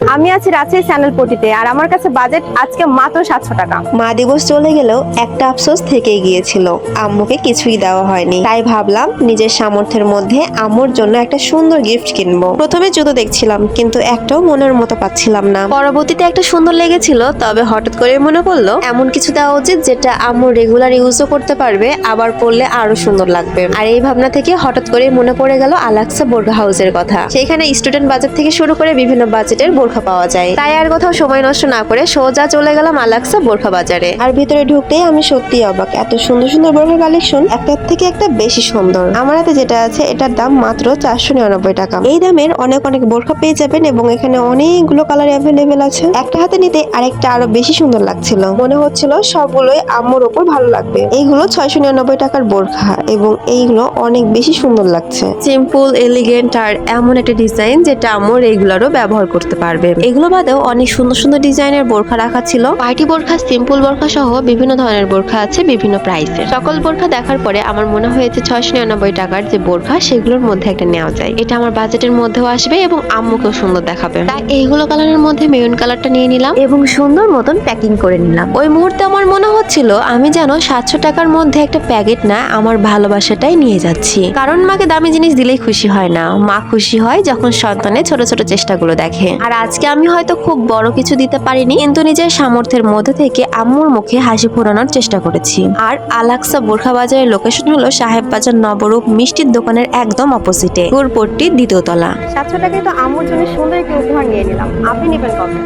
আমি আছি রাজশাহী চ্যানেল পটিতে, আর আমার কাছে বাজেট আজকে মাত্র 700 টাকা। মা দিবস চলে গেলেও একটা আফসোস থেকেই গিয়েছিল, আম্মুকে কিছুই দেওয়া হয়নি। তাই ভাবলাম নিজের সামর্থ্যের মধ্যে আম্মুর জন্য একটা সুন্দর গিফট কিনবো। প্রথমে জুতো দেখছিলাম, কিন্তু একটাও মনের মতো পাচ্ছিলাম না। পরবর্তীতে একটা সুন্দর লেগেছিল, তবে হঠাৎ করে মনে পড়লো এমন কিছু দেওয়া উচিত যেটা আম্মু রেগুলার ইউজও করতে পারবে, আবার পরলে আরো সুন্দর লাগবে। আর এই ভাবনা থেকে হঠাৎ করে মনে পড়ে গেল আলাক্সা বোরখা হাউসের কথা। সেখানে স্টুডেন্ট বাজেট থেকে শুরু করে বিভিন্ন বাজেটের বোরখা পাওয়া যায়। তাই আর কোথাও সময় নষ্ট না করে সোজা চলে গেলাম আলাক্সা বোরখা বাজারে। আর ভিতরে ঢুকতেই আমি সত্যি অবাক, এত সুন্দর সুন্দর বোরখা কালেকশন, একটার থেকে একটা বেশি সুন্দর। আমার হাতে যেটা আছে এটার দাম মাত্র 499 টাকা। এই দামের অনেক অনেক বোরখা পেয়ে যাবেন এবং এখানে অনেকগুলো কালার অ্যাভেলেবেল আছে। একটা হাতে নিতে আরেকটা আরো বেশি সুন্দর লাগছিল, মনে হচ্ছিল সবগুলোই আম্মুর ওপর ভালো লাগবে। এইগুলো 699 টাকার বোরখা এবং এইগুলো অনেক বেশি সুন্দর লাগছে। সিম্পল, এলিগেন্ট আর এমন একটা ডিজাইন যেটা আম্মু রেগুলারও ব্যবহার করতে পারবে। এগুলো বাদেও অনেক সুন্দর সুন্দর ডিজাইনের বোরখা রাখা ছিল। পার্টি বোরখা, সিম্পল বোরখা সহ বিভিন্ন ধরনের বোরখা আছে বিভিন্ন প্রাইসের। সকল বোরখা দেখার পরে আমার মনে হয়েছে 699 টাকার যে বোরখা সেগুলোর মধ্যে একটা নেওয়া যায়। এটা আমার বাজেটের মধ্যেও আসবে এবং আম্মুকেও সুন্দর দেখাবে। তাই এইগুলো কালারের মধ্যে মেরুন কালারটা নিয়ে নিলাম এবং সুন্দর মতন প্যাকিং করে নিলাম। ওই মুহূর্তে আমার মনে হচ্ছিল আমি যেন 700 টাকার মধ্যে একটা প্যাকেট না, আমার ভালোবাসাটাই নিয়ে যাচ্ছি। কারণ মাকে দামি জিনিস দিলেই খুশি হয় না, মা খুশি হয় যখন সন্তানের ছোট ছোট চেষ্টাগুলো দেখে। আর আজকে আমি হয়তো খুব বড় কিছু দিতে পারিনি, কিন্তু নিজের সামর্থ্যের মধ্যে থেকে আম্মুর মুখে হাসি ফোটানোর চেষ্টা করেছি। আর আলাক্সা বোরখা বাজারের লোকেশন হলো সাহেব বাজার নবরূপ মিষ্টির দোকানের একদম অপোজিটে, ঘুরপট্টি দ্বিতীয় তলা। 700 টাকায় তো আম্মুর জন্য সুন্দর একটি উপহার নিয়ে নিলাম। আপনি নেবেন কবে?